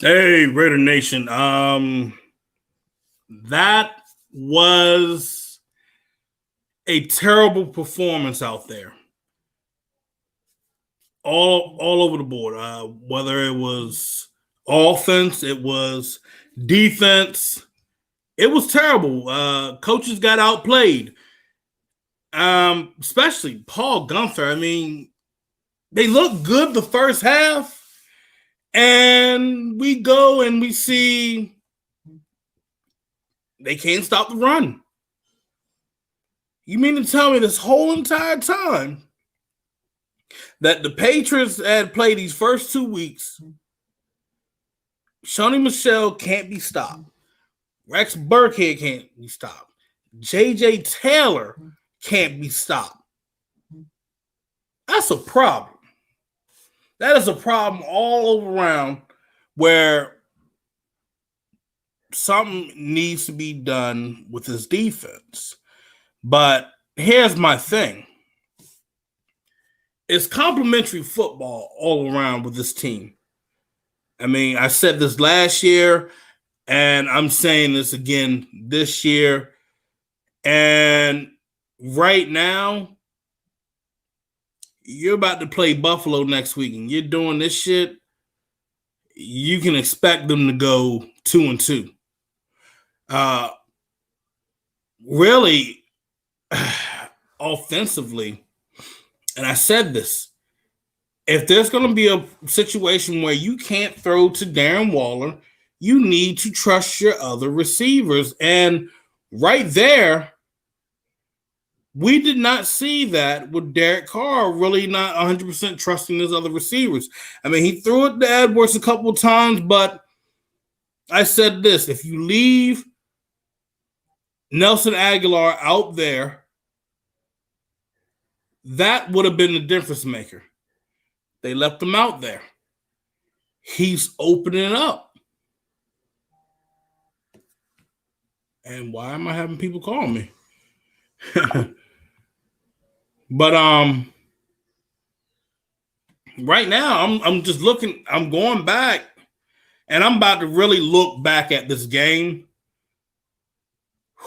Hey, Raider Nation. That was a terrible performance out there. All over the board. Whether it was offense, it was defense, it was terrible. Coaches got outplayed. Especially Paul Gunther. I mean, they looked good the first half, and we go and we see they can't stop the run. You mean to tell me this whole entire time that the Patriots had played these first 2 weeks, Sony Michel can't be stopped. Rex Burkhead can't be stopped. J.J. Taylor can't be stopped. That's a problem. That is a problem all around where something needs to be done with this defense. But here's my thing. It's complimentary football all around with this team. I mean, I said this last year, and I'm saying this again this year. And right now, you're about to play Buffalo next week, and you're doing this shit. You can expect them to go 2-2. Really, offensively, and I said this, if there's going to be a situation where you can't throw to Darren Waller, you need to trust your other receivers. And right there, we did not see that with Derek Carr really not 100% trusting his other receivers. I mean, he threw it to Edwards a couple of times, but I said this, if you leave Nelson Aguilar out there, that would have been the difference maker. They left him out there. He's opening up. And why am I having people call me? But right now I'm just looking, I'm going back, and I'm about to really look back at this game.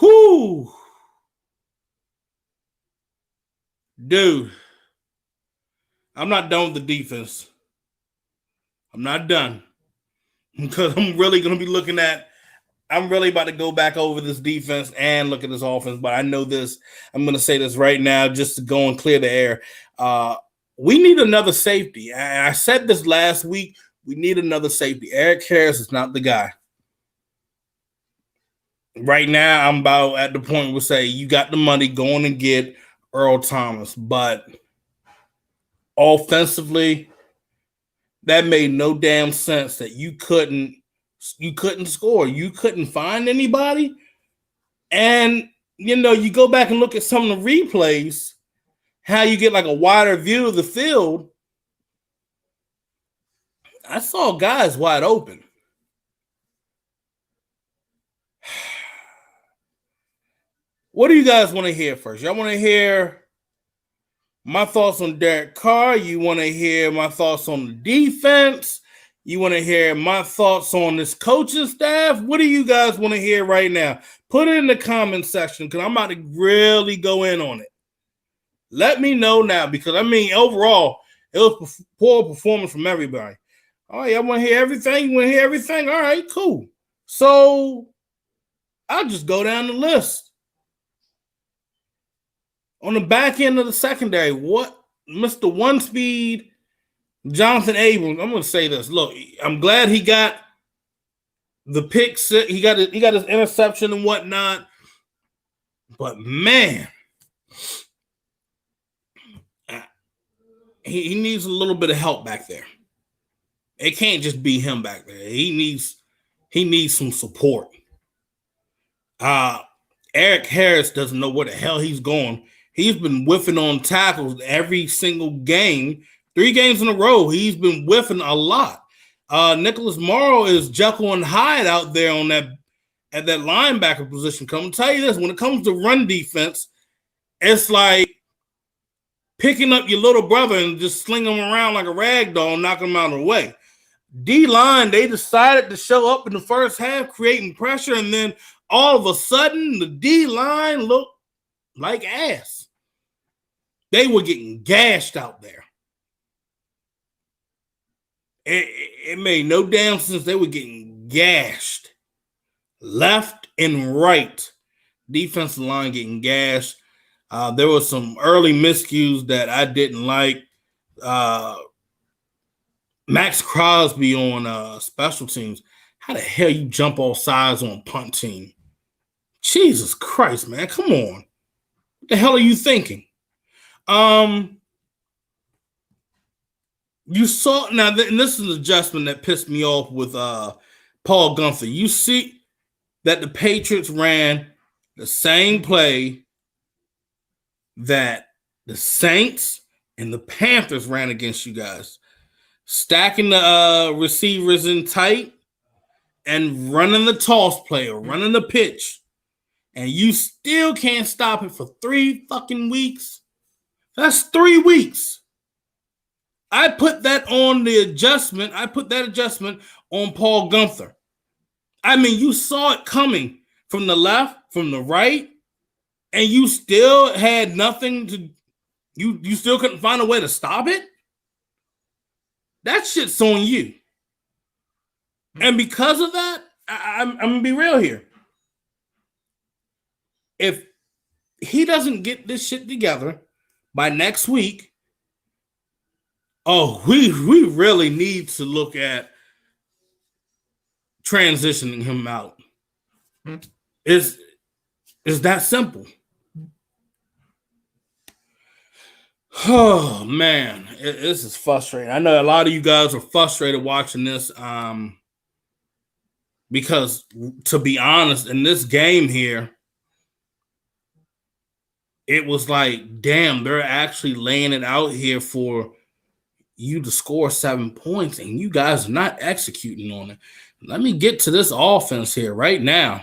Whoo! Dude, I'm not done with the defense. I'm not done. Because I'm really going to be looking at, I'm really about to go back over this defense and look at this offense. But I know this, I'm going to say this right now just to go and clear the air. We need another safety. And I said this last week, we need another safety. Eric Harris is not the guy. Right now, I'm about at the point where say you got the money, going and get Earl Thomas. But offensively, that made no damn sense that you couldn't score. You couldn't find anybody. And, you know, you go back and look at some of the replays, how you get like a wider view of the field. I saw guys wide open. What do you guys want to hear first? Y'all want to hear my thoughts on Derek Carr? You want to hear my thoughts on the defense? You want to hear my thoughts on this coaching staff? What do you guys want to hear right now? Put it in the comment section because I'm about to really go in on it. Let me know now because, I mean, overall, it was poor performance from everybody. Oh, y'all want to hear everything? You want to hear everything? All right, cool. So I'll just go down the list. On the back end of the secondary, what Mr. One Speed, Jonathan Abrams, I'm going to say this. Look, I'm glad he got the pick. He got his interception and whatnot. But, man, he needs a little bit of help back there. It can't just be him back there. He needs some support. Eric Harris doesn't know where the hell he's going. He's been whiffing on tackles every single game. 3 games in a row, he's been whiffing a lot. Nicholas Morrow is Jekyll and Hyde out there on that at that linebacker position. Come and tell you this, when it comes to run defense, it's like picking up your little brother and just slinging him around like a rag doll and knocking him out of the way. D-line, they decided to show up in the first half, creating pressure, and then all of a sudden, the D-line looked like ass. They were getting gashed out there. It made no damn sense. They were getting gashed. Left and right. Defensive line getting gashed. There was some early miscues that I didn't like. Max Crosby on special teams. How the hell you jump all sides on punt team? Jesus Christ, man. Come on. What the hell are you thinking? You saw now, and this is an adjustment that pissed me off with Paul Gunther. You see that the Patriots ran the same play that the Saints and the Panthers ran against you guys, stacking the receivers in tight and running the toss play or running the pitch, and you still can't stop it for 3 fucking weeks. That's 3 weeks. I put that on the adjustment. I put that adjustment on Paul Gunther. I mean, you saw it coming from the left, from the right, and you still had nothing to. You still couldn't find a way to stop it. That shit's on you. And because of that, I'm gonna be real here. If he doesn't get this shit together by next week, we really need to look at transitioning him out. It's that simple. Oh man, this is frustrating. I know a lot of you guys are frustrated watching this, because to be honest, in this game here, it was like, damn, they're actually laying it out here for you to score 7 points, and you guys are not executing on it. Let me get to this offense here right now.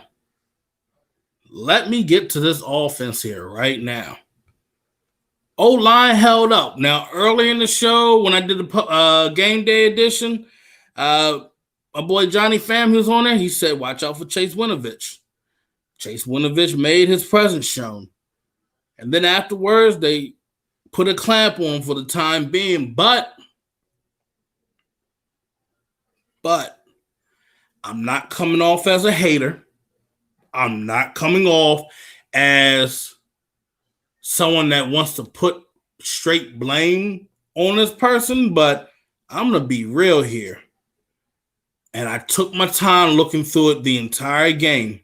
O-line held up. Now, early in the show, when I did the game day edition, my boy Johnny Pham, he was on there. He said, watch out for Chase Winovich. Chase Winovich made his presence shown. And then afterwards, they put a clamp on for the time being. But I'm not coming off as a hater. I'm not coming off as someone that wants to put straight blame on this person, but I'm going to be real here. And I took my time looking through it the entire game.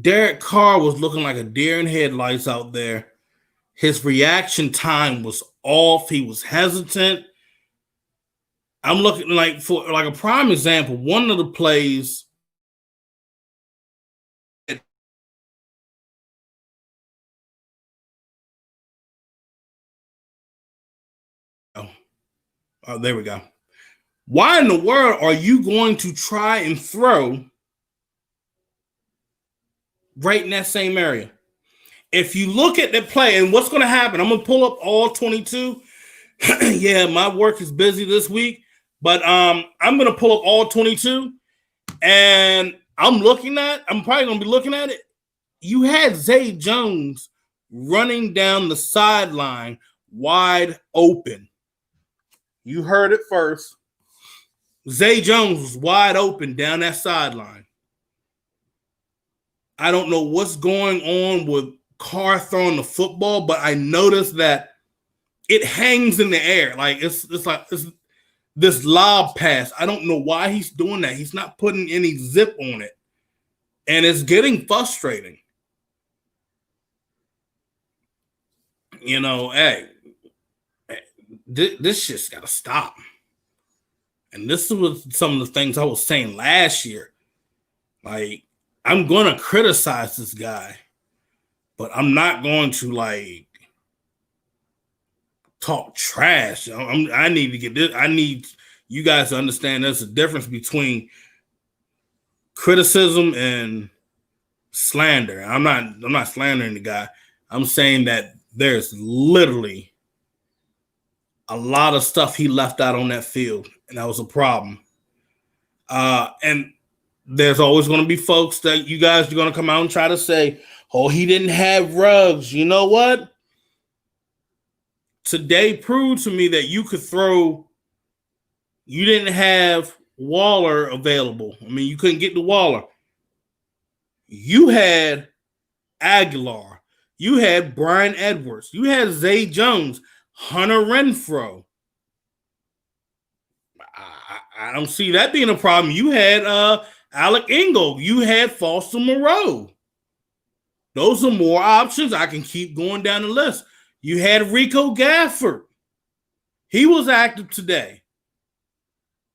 Derek Carr was looking like a deer in headlights out there. His reaction time was off. He was hesitant. I'm looking like, for like a prime example, one of the plays oh, there we go. Why in the world are you going to try and throw right in that same area? If you look at the play and what's going to happen, I'm going to pull up all 22. Yeah, my work is busy this week, but I'm going to pull up all 22, and I'm probably going to be looking at it. You had Zay Jones running down the sideline wide open. You heard it first. Zay Jones was wide open down that sideline. I don't know what's going on with Carr throwing the football, but I noticed that it hangs in the air. Like it's this lob pass. I don't know why he's doing that. He's not putting any zip on it. And it's getting frustrating. You know, hey, this shit's got to stop. And this was some of the things I was saying last year. Like, I'm going to criticize this guy, but I'm not going to, like, talk trash. I need to get this. I need you guys to understand there's a difference between criticism and slander. I'm not slandering the guy. I'm saying that there's literally a lot of stuff he left out on that field, and that was a problem. And there's always going to be folks that you guys are going to come out and try to say, oh, he didn't have Ruggs. You know what? Today proved to me that you could throw. You didn't have Waller available. I mean, you couldn't get to Waller. You had Aguilar. You had Brian Edwards. You had Zay Jones, Hunter Renfrow. I don't see that being a problem. You had Alec Ingold. You had Foster Moreau. Those are more options. I can keep going down the list. You had Rico Gafford. He was active today.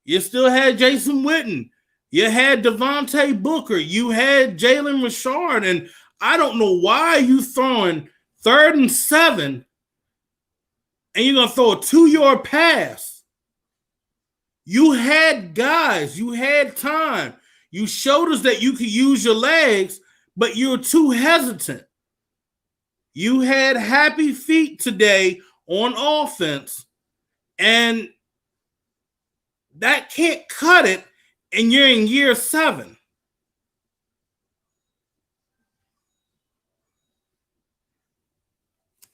You still had Jason Witten. You had Devontae Booker. You had Jalen Richard. And I don't know why you throwing 3rd and 7 and you're going to throw a 2-yard pass. You had guys. You had time. You showed us that you could use your legs, but you're too hesitant. You had happy feet today on offense, and that can't cut it, and you're in year 7.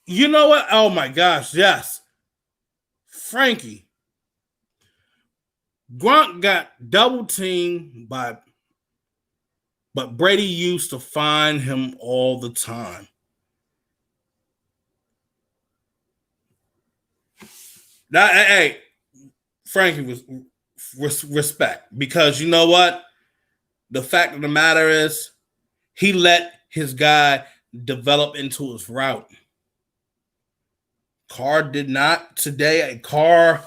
You know what? Oh, my gosh, yes. Frankie. Gronk got double-teamed but Brady used to find him all the time. Now, hey, Frankie was respect, because you know what? The fact of the matter is he let his guy develop into his route. Carr did not today. Carr,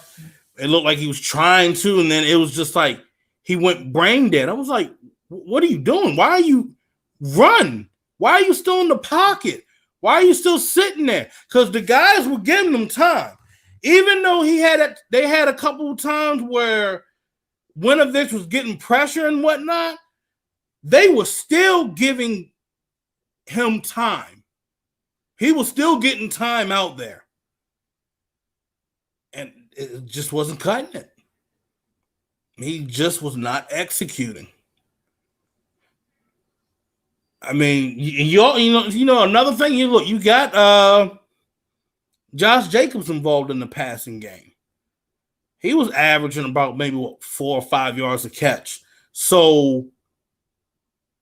it looked like he was trying to, and then it was just like he went brain dead. I was like, what are you doing? Why are you run? Why are you still in the pocket? Why are you still sitting there? Because the guys were giving him time. Even though they had a couple of times where Winovich was getting pressure and whatnot, they were still giving him time. He was still getting time out there. And it just wasn't cutting it. He just was not executing. I mean, you know another thing. You got Josh Jacobs involved in the passing game. He was averaging about maybe 4 or 5 yards a catch. So,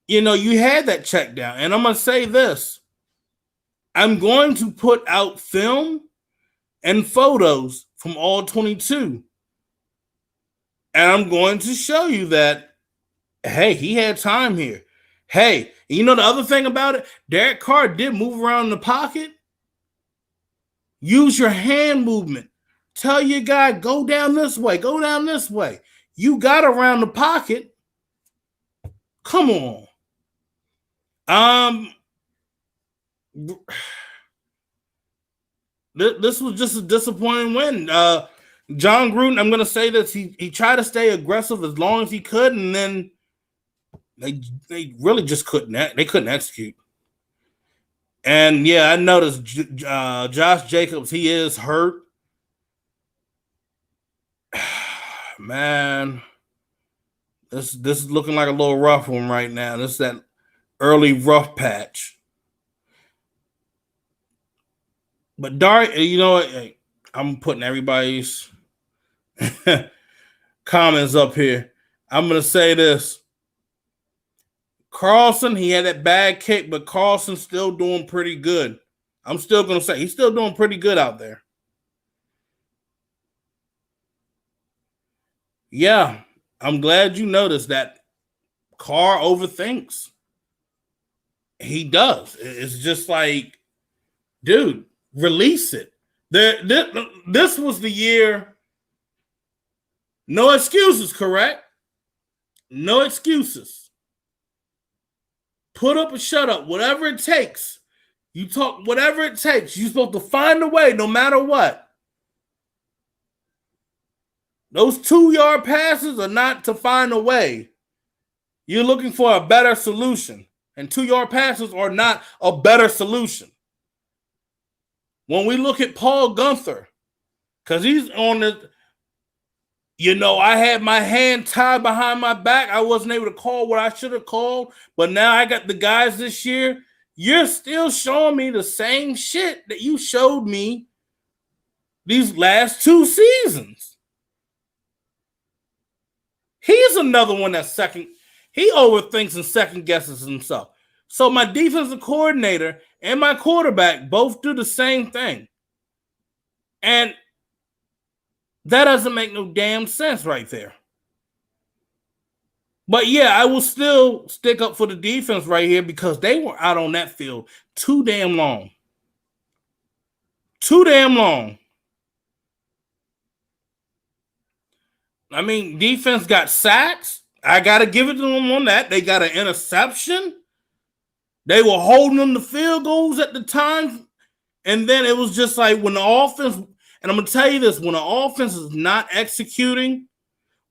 you had that check down. And I'm going to say this. I'm going to put out film and photos from all 22. And I'm going to show you that, hey, he had time here. Hey, the other thing about it, Derek Carr did move around in the pocket. Use your hand movement. Tell your guy, go down this way, go down this way. You got around the pocket. Come on. This was just a disappointing win. John Gruden, I'm going to say this, he tried to stay aggressive as long as he could, and then they really just couldn't. They couldn't execute. And yeah, I noticed Josh Jacobs, he is hurt. Man, this is looking like a little rough one right now. This is that early rough patch. But Dari, I'm putting everybody's comments up here. I'm going to say this. Carlson, he had that bad kick, but Carlson's still doing pretty good. I'm still going to say he's still doing pretty good out there. Yeah, I'm glad you noticed that Carr overthinks. He does. It's just like, dude, release it. This was the year. No excuses, correct? No excuses. Put up or shut up, whatever it takes. You talk whatever it takes. You're supposed to find a way no matter what. Those 2-yard passes are not to find a way. You're looking for a better solution. And 2-yard passes are not a better solution. When we look at Paul Gunther Because he's on the, I had my hand tied behind my back. I wasn't able to call what I should have called. But now I got the guys this year. You're still showing me the same shit that you showed me these last 2 seasons. He's another one that's he overthinks and second guesses himself. So my defensive coordinator and my quarterback both do the same thing. And that doesn't make no damn sense right there. But yeah, I will still stick up for the defense right here because they were out on that field too damn long. Too damn long. I mean, defense got sacks. I got to give it to them on that. They got an interception. They were holding them to field goals at the time. And then it was just like when the offense, and I'm going to tell you this, when the offense is not executing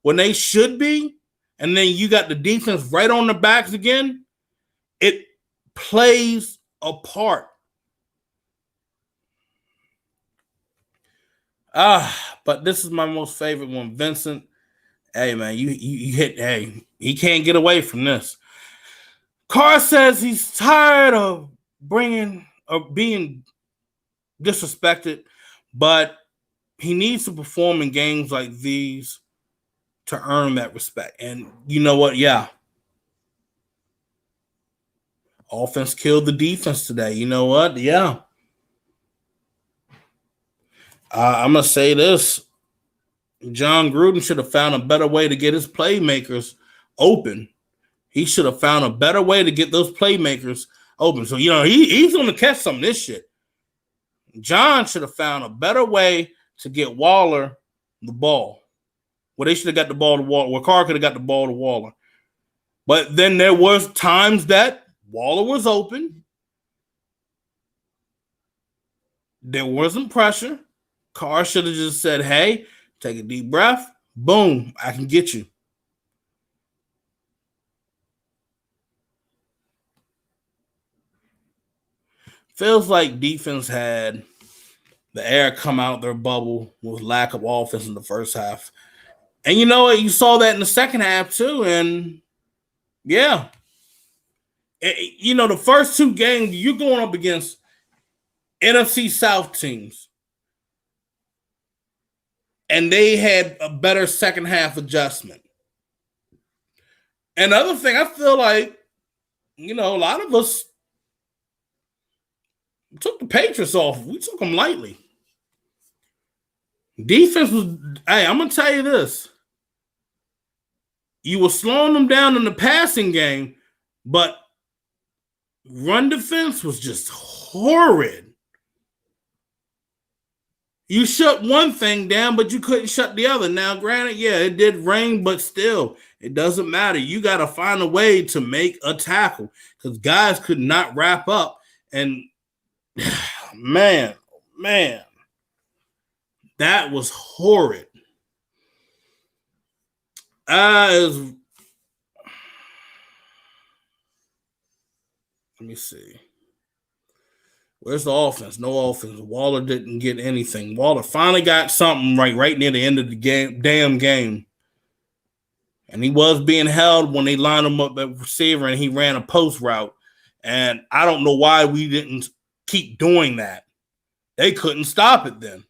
when they should be, and then you got the defense right on the backs again, it plays a part. But this is my most favorite one, Vincent. Hey, man, you hit, hey, he can't get away from this. Carr says he's tired of being disrespected, but he needs to perform in games like these to earn that respect. And you know what? Yeah. Offense killed the defense today. You know what? Yeah. I'm going to say this. John Gruden should have found a better way to get his playmakers open. He should have found a better way to get those playmakers open. So, he's going to catch some of this shit. John should have found a better way to get Waller the ball. Well, they should have got the ball to Waller. Well, Carr could have got the ball to Waller. But then there was times that Waller was open. There wasn't pressure. Carr should have just said, hey, take a deep breath. Boom, I can get you. Feels like defense had the air come out their bubble with lack of offense in the first half. And you know what? You saw that in the second half too. And yeah. The first 2 games, you're going up against NFC South teams. And they had a better second half adjustment. Another thing, I feel like, a lot of us took the Patriots off. We took them lightly. Defense was, hey, I'm going to tell you this. You were slowing them down in the passing game, but run defense was just horrid. You shut one thing down, but you couldn't shut the other. Now, granted, yeah, it did rain, but still, it doesn't matter. You got to find a way to make a tackle because guys could not wrap up. And man, that was horrid. Let me see. Where's the offense? No offense. Waller didn't get anything. Waller finally got something right near the end of the damn game. And he was being held when they lined him up at receiver and he ran a post route. And I don't know why we didn't keep doing that. They couldn't stop it then.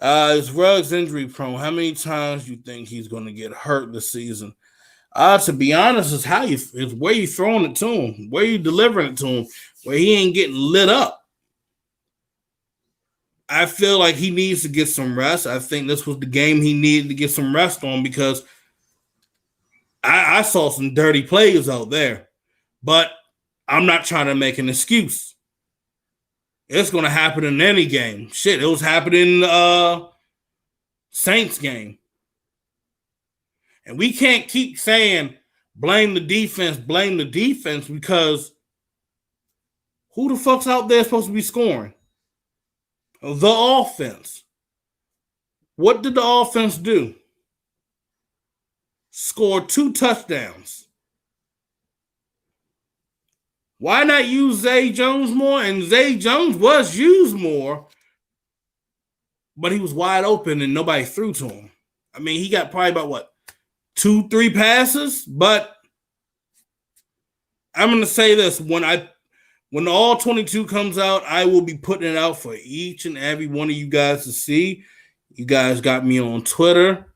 Is Ruggs injury prone? How many times do you think he's going to get hurt this season? To be honest, it's where you throwing it to him, where you delivering it to him, where he ain't getting lit up. I feel like he needs to get some rest. I think this was the game he needed to get some rest on because I saw some dirty plays out there. But I'm not trying to make an excuse. It's going to happen in any game. Shit, it was happening in Saints game. And we can't keep saying blame the defense because who the fuck's out there supposed to be scoring? The offense. What did the offense do? Score 2 touchdowns. Why not use Zay Jones more? And Zay Jones was used more but he was wide open and nobody threw to him. I mean, he got probably about what, 2-3 passes, but I'm going to say this. When the all 22 comes out, I will be putting it out for each and every one of you guys to see. You guys got me on Twitter.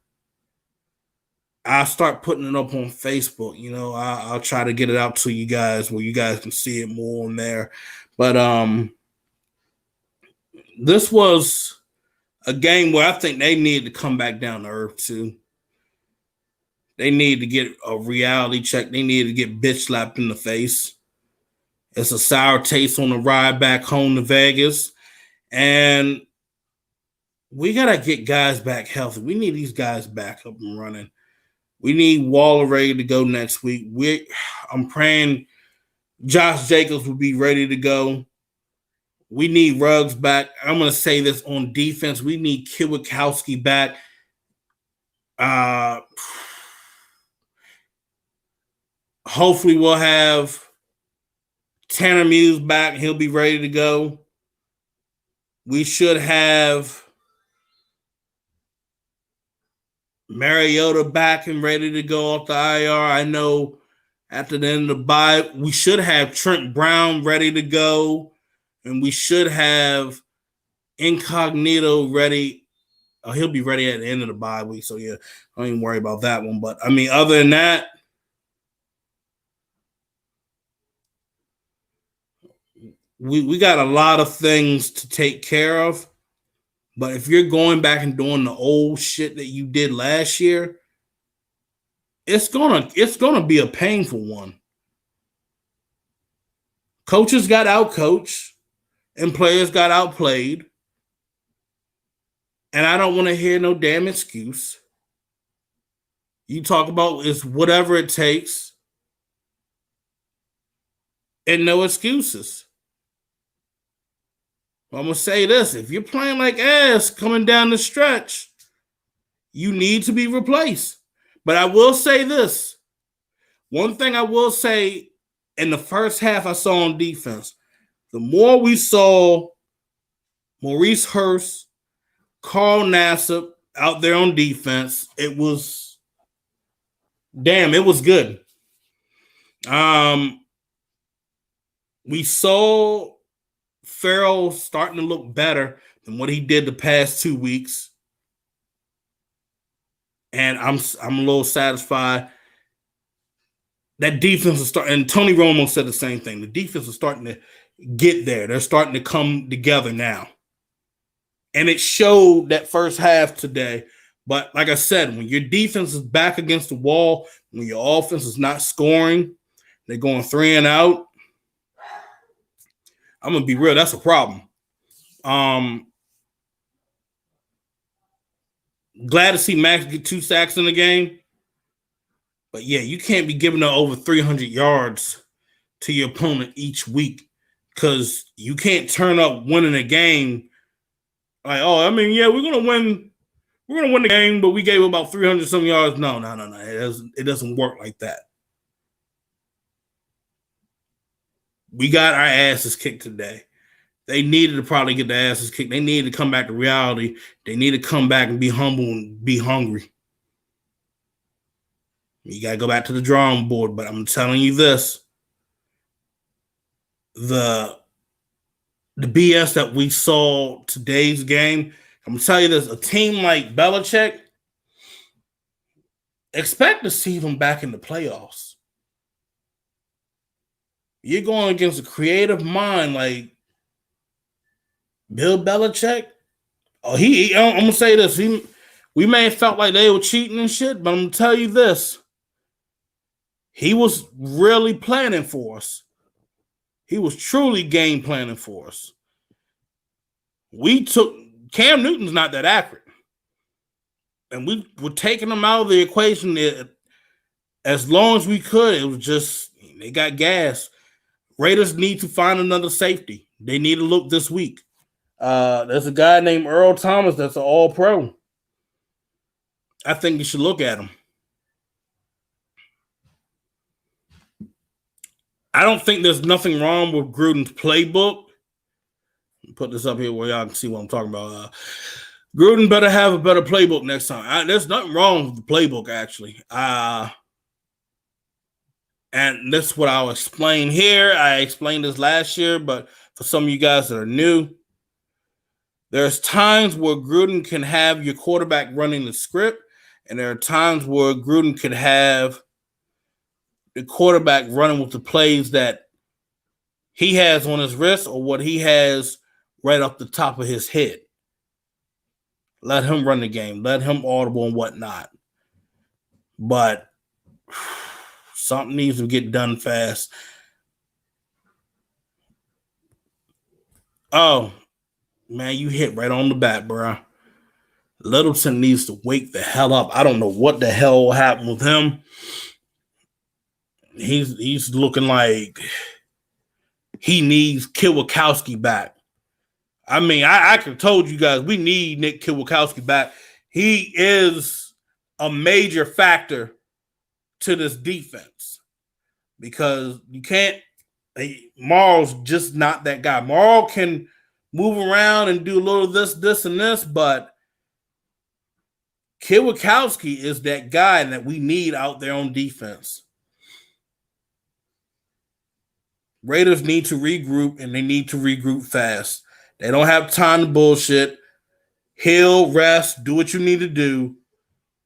I'll start putting it up on Facebook. You know, I'll try to get it out to you guys where you guys can see it more on there. But this was a game where I think they need to come back down to earth too. They need to get a reality check. They need to get bitch slapped in the face. It's a sour taste on the ride back home to Vegas. And we got to get guys back healthy. We need these guys back up and running. We need Waller ready to go next week. I'm praying Josh Jacobs will be ready to go. We need Ruggs back. I'm going to say this on defense. We need Kwiatkowski back. Hopefully we'll have Tanner Muse back. He'll be ready to go. We should have Mariota back and ready to go off the IR. I know after the end of the bye, we should have Trent Brown ready to go. And we should have Incognito ready. He'll be ready at the end of the bye week. So, yeah, I don't even worry about that one. But, I mean, other than that, we got a lot of things to take care of. But if you're going back and doing the old shit that you did last year, it's gonna be a painful one. Coaches got outcoached and players got outplayed. And I don't want to hear no damn excuse. You talk about it's whatever it takes and no excuses. I'm going to say this. If you're playing like ass coming down the stretch, you need to be replaced. But I will say this. One thing I will say in the first half I saw on defense, the more we saw Maurice Hurst, Carl Nassib out there on defense, it was good. We saw Farrell starting to look better than what he did the past 2 weeks. And I'm a little satisfied. That defense is starting, and Tony Romo said the same thing. The defense is starting to get there. They're starting to come together now. And it showed that first half today. But like I said, when your defense is back against the wall, when your offense is not scoring, they're going 3 and out, I'm going to be real, that's a problem. Glad to see Max get 2 sacks in the game. But, yeah, you can't be giving up over 300 yards to your opponent each week because you can't turn up winning a game like, oh, I mean, yeah, we're going to win. We're going to win the game, but we gave about 300-some yards. No. It doesn't work like that. We got our asses kicked today. They needed to probably get their asses kicked. They needed to come back to reality. They need to come back and be humble and be hungry. You got to go back to the drawing board, but I'm telling you this. The BS that we saw today's game, I'm going to tell you this. A team like Belichick, expect to see them back in the playoffs. You're going against a creative mind like Bill Belichick. Oh, I'm going to say this. We may have felt like they were cheating and shit, but I'm going to tell you this. He was really planning for us. He was truly game planning for us. Cam Newton's not that accurate. And we were taking him out of the equation as long as we could. It was just, they got gas. Raiders need to find another safety. They need to look this week. There's a guy named Earl Thomas that's an all-pro. I think you should look at him. I don't think there's nothing wrong with Gruden's playbook. Put this up here where y'all can see what I'm talking about. Gruden better have a better playbook next time. There's nothing wrong with the playbook, actually. And this is what I'll explain here. I explained this last year, but for some of you guys that are new, there's times where Gruden can have your quarterback running the script, and there are times where Gruden could have the quarterback running with the plays that he has on his wrist or what he has right off the top of his head. Let him run the game. Let him audible and whatnot. But something needs to get done fast. Oh, man, you hit right on the bat, bro. Littleton needs to wake the hell up. I don't know what the hell happened with him. He's looking like he needs Kiwakowski back. I mean, I could have told you guys we need Nick Kiwakowski back. He is a major factor to this defense because you can't. Marl's just not that guy. Marl can move around and do a little this, and this, but Kiwakowski is that guy that we need out there on defense. Raiders need to regroup, and they need to regroup fast. They don't have time to bullshit. Heal, rest, do what you need to do,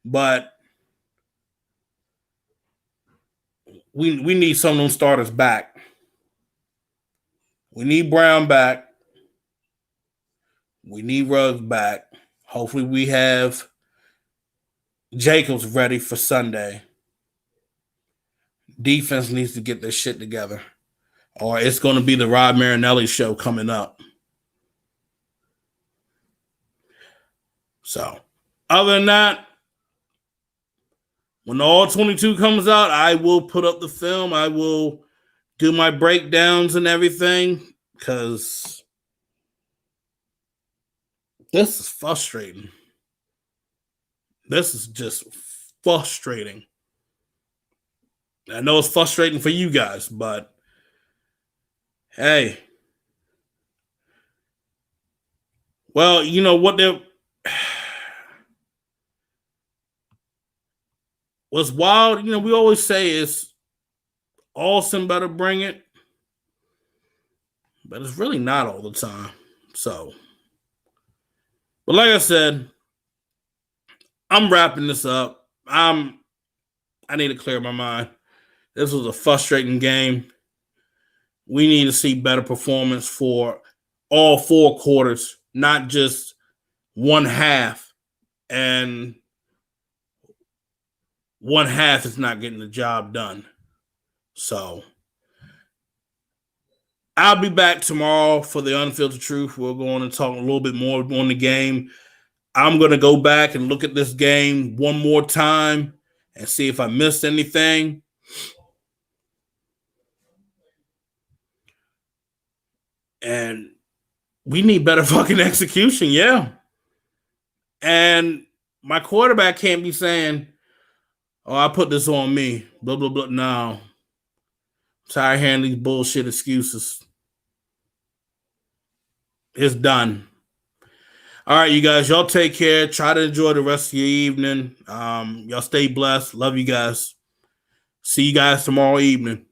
but we need some of them starters back. We need Brown back. We need Ruggs back. Hopefully we have Jacobs ready for Sunday. Defense needs to get their shit together, or it's going to be the Rod Marinelli show coming up. So, other than that, when all 22 comes out, I will put up the film. I will do my breakdowns and everything because this is frustrating. This is just frustrating. I know it's frustrating for you guys, but hey. Well, you know what what's wild, you know, we always say is Austin better bring it, but it's really not all the time. So, but like I said, I'm wrapping this up. I need to clear my mind. This was a frustrating game. We need to see better performance for all 4 quarters, not just one half. And one half is not getting the job done. So I'll be back tomorrow for the Unfiltered Truth. We're going to talk a little bit more on the game. I'm going to go back and look at this game one more time and see if I missed anything. And we need better fucking execution, yeah. And my quarterback can't be saying, oh, I put this on me, blah, blah, blah. No. I'm tired of hearing these bullshit excuses. It's done. All right, you guys, y'all take care. Try to enjoy the rest of your evening. Y'all stay blessed. Love you guys. See you guys tomorrow evening.